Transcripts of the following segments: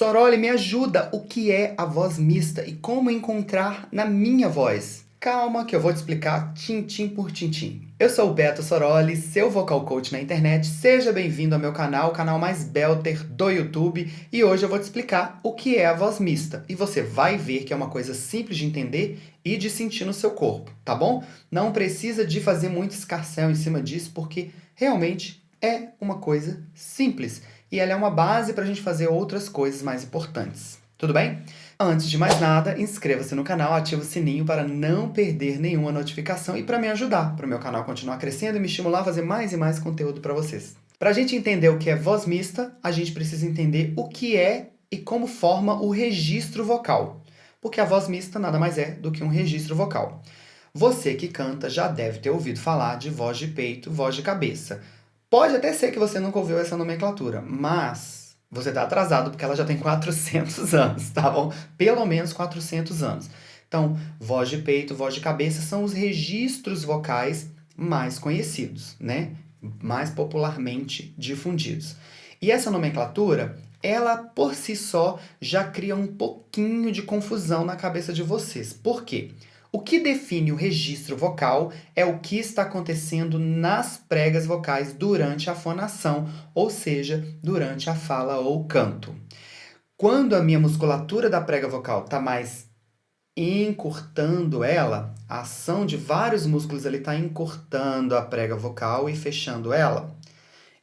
Soroli, me ajuda! O que é a voz mista e como encontrar na minha voz? Calma que eu vou te explicar tintim por tintim. Eu sou o Beto Soroli, seu vocal coach na internet. Seja bem-vindo ao meu canal, o canal mais belter do YouTube. E hoje eu vou te explicar o que é a voz mista. E você vai ver que é uma coisa simples de entender e de sentir no seu corpo, tá bom? Não precisa de fazer muito escarcéu em cima disso, porque realmente é uma coisa simples. E ela é uma base para a gente fazer outras coisas mais importantes. Tudo bem? Antes de mais nada, inscreva-se no canal, ative o sininho para não perder nenhuma notificação e para me ajudar, para o meu canal continuar crescendo e me estimular a fazer mais e mais conteúdo para vocês. Para a gente entender o que é voz mista, a gente precisa entender o que é e como forma o registro vocal. Porque a voz mista nada mais é do que um registro vocal. Você que canta já deve ter ouvido falar de voz de peito, voz de cabeça. Pode até ser que você nunca ouviu essa nomenclatura, mas você está atrasado porque ela já tem 400 anos, tá bom? Pelo menos 400 anos. Então, voz de peito, voz de cabeça são os registros vocais mais conhecidos, né? Mais popularmente difundidos. E essa nomenclatura, ela por si só já cria um pouquinho de confusão na cabeça de vocês. Por quê? O que define o registro vocal é o que está acontecendo nas pregas vocais durante a fonação, ou seja, durante a fala ou canto. Quando a minha musculatura da prega vocal está mais encurtando ela, a ação de vários músculos ali está encurtando a prega vocal e fechando ela,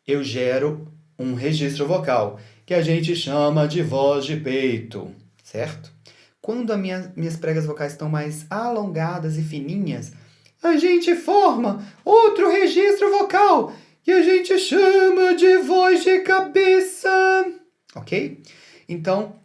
eu gero um registro vocal, que a gente chama de voz de peito, certo? Quando as minhas pregas vocais estão mais alongadas e fininhas, a gente forma outro registro vocal que a gente chama de voz de cabeça. Ok? Então,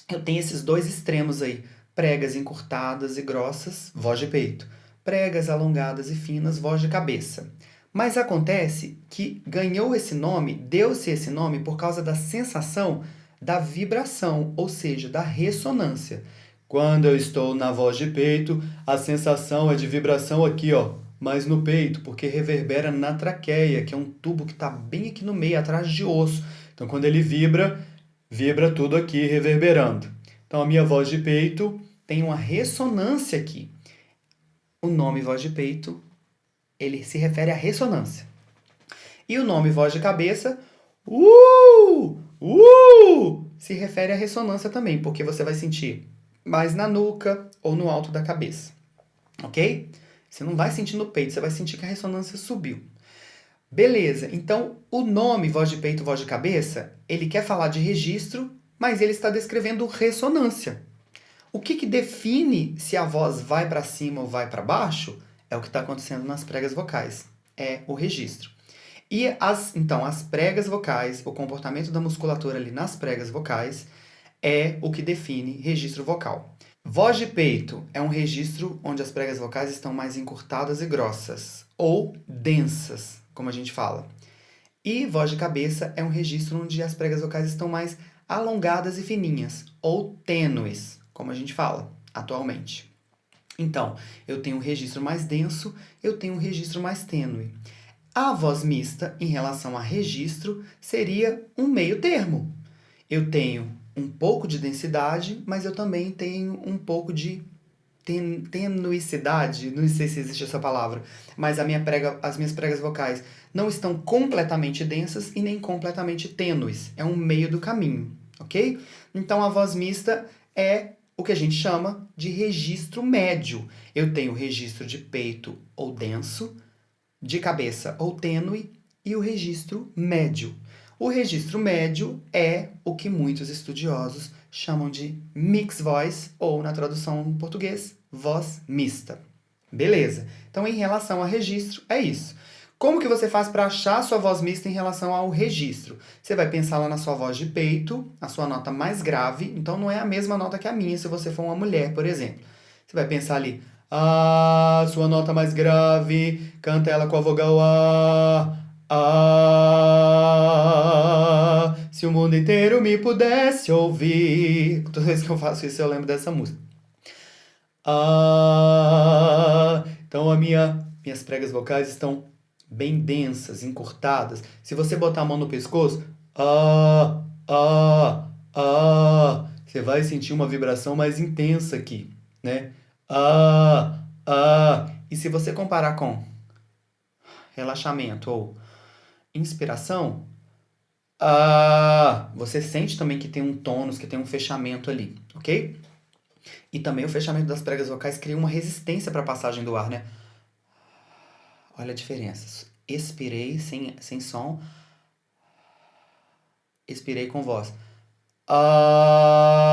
eu tenho esses dois extremos aí. Pregas encurtadas e grossas, voz de peito. Pregas alongadas e finas, voz de cabeça. Mas acontece que ganhou esse nome, deu-se esse nome por causa da sensação da vibração, ou seja, da ressonância. Quando eu estou na voz de peito, a sensação é de vibração aqui, ó, mas no peito, porque reverbera na traqueia, que é um tubo que está bem aqui no meio, atrás de osso. Então, quando ele vibra, vibra tudo aqui reverberando. Então, a minha voz de peito tem uma ressonância aqui. O nome voz de peito, ele se refere à ressonância. E o nome voz de cabeça, se refere à ressonância também, porque você vai sentir mais na nuca ou no alto da cabeça, ok? Você não vai sentir no peito, você vai sentir que a ressonância subiu. Beleza, então o nome voz de peito, voz de cabeça, ele quer falar de registro, mas ele está descrevendo ressonância. O que define se a voz vai para cima ou vai para baixo é o que está acontecendo nas pregas vocais, é o registro. E então, as pregas vocais, o comportamento da musculatura ali nas pregas vocais, é o que define registro vocal. Voz de peito é um registro onde as pregas vocais estão mais encurtadas e grossas, ou densas, como a gente fala. E voz de cabeça é um registro onde as pregas vocais estão mais alongadas e fininhas, ou tênues, como a gente fala atualmente. Então, eu tenho um registro mais denso, eu tenho um registro mais tênue. A voz mista, em relação a registro, seria um meio termo. Eu tenho um pouco de densidade, mas eu também tenho um pouco de tenuicidade, não sei se existe essa palavra, mas as minhas pregas vocais não estão completamente densas e nem completamente tênues. É um meio do caminho, ok? Então, a voz mista é o que a gente chama de registro médio. Eu tenho registro de peito ou denso, de cabeça ou tênue e o registro médio. O registro médio é o que muitos estudiosos chamam de mixed voice, ou na tradução em português, voz mista. Beleza. Então, em relação a registro, é isso. Como que você faz para achar a sua voz mista em relação ao registro? Você vai pensar lá na sua voz de peito, a sua nota mais grave, então não é a mesma nota que a minha se você for uma mulher, por exemplo. Você vai pensar ali, sua nota mais grave, canta ela com a vogal se o mundo inteiro me pudesse ouvir. Toda vez que eu faço isso, eu lembro dessa música. Então, minhas pregas vocais estão bem densas, encurtadas. Se você botar a mão no pescoço, você vai sentir uma vibração mais intensa aqui, né? Ah, ah. E se você comparar com relaxamento ou inspiração, ah, você sente também que tem um tônus, que tem um fechamento ali, ok? E também o fechamento das pregas vocais cria uma resistência para a passagem do ar, né? Olha a diferença. Expirei sem som, expirei com voz. Ah,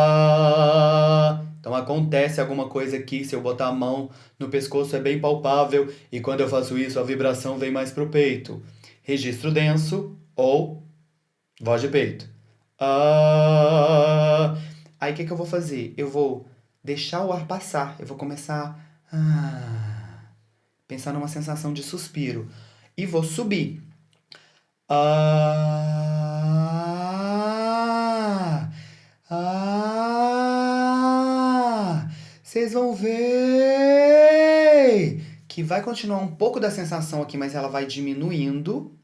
então acontece alguma coisa aqui, se eu botar a mão no pescoço é bem palpável e quando eu faço isso a vibração vem mais pro peito. Registro denso ou voz de peito. Ah, aí o que eu vou fazer? Eu vou deixar o ar passar, eu vou começar a pensar numa sensação de suspiro e vou subir. Ah, ah, vocês vão ver que vai continuar um pouco da sensação aqui, mas ela vai diminuindo.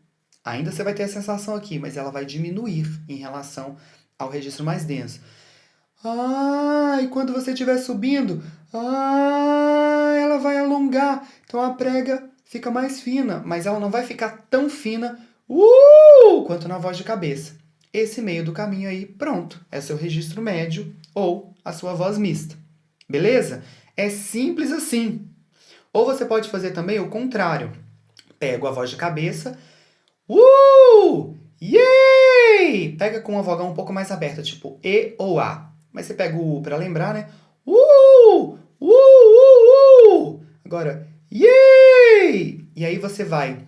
Ainda você vai ter a sensação aqui, mas ela vai diminuir em relação ao registro mais denso. Ah, e quando você estiver subindo, ela vai alongar. Então a prega fica mais fina, mas ela não vai ficar tão fina quanto na voz de cabeça. Esse meio do caminho aí, pronto, é seu registro médio ou a sua voz mista. Beleza? É simples assim. Ou você pode fazer também o contrário. Pego a voz de cabeça, yay! Pega com a vogal um pouco mais aberta, tipo E ou A. Mas você pega o U pra lembrar, né? Agora, yay! E aí você vai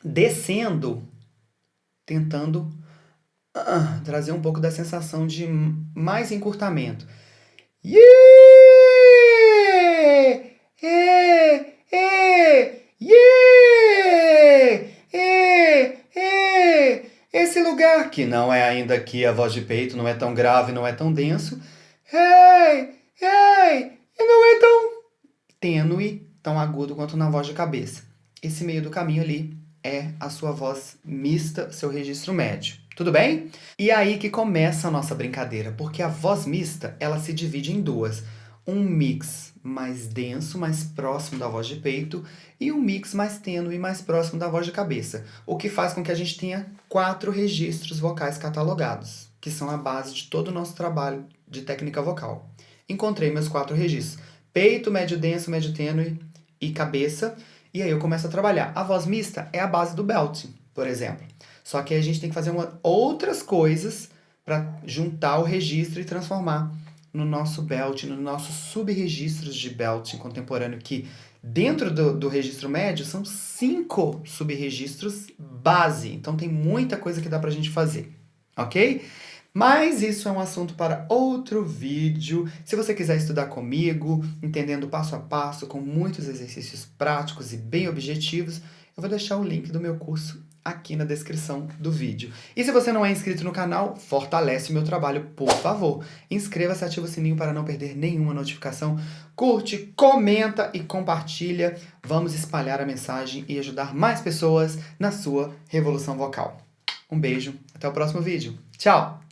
descendo, tentando trazer um pouco da sensação de mais encurtamento. Yeah! Yeah! Esse lugar, que não é ainda aqui a voz de peito, não é tão grave, não é tão denso. Hey! Hey! E não é tão tênue, tão agudo quanto na voz de cabeça. Esse meio do caminho ali é a sua voz mista, seu registro médio. Tudo bem? E aí que começa a nossa brincadeira, porque a voz mista, ela se divide em duas. Um mix mais denso, mais próximo da voz de peito, e um mix mais tênue, mais próximo da voz de cabeça. O que faz com que a gente tenha 4 registros vocais catalogados, que são a base de todo o nosso trabalho de técnica vocal. Encontrei meus 4 registros: peito, médio denso, médio tênue e cabeça. E aí eu começo a trabalhar. A voz mista é a base do belting, por exemplo. Só que a gente tem que fazer outras coisas para juntar o registro e transformar no nosso belting, nos nossos sub-registros de belting contemporâneo, que dentro do registro médio são 5 sub-registros base. Então tem muita coisa que dá pra gente fazer, ok? Mas isso é um assunto para outro vídeo. Se você quiser estudar comigo, entendendo passo a passo, com muitos exercícios práticos e bem objetivos, eu vou deixar o link do meu curso aqui na descrição do vídeo. E se você não é inscrito no canal, fortalece o meu trabalho, por favor. Inscreva-se, ativa o sininho para não perder nenhuma notificação. Curte, comenta e compartilha. Vamos espalhar a mensagem e ajudar mais pessoas na sua revolução vocal. Um beijo, até o próximo vídeo. Tchau!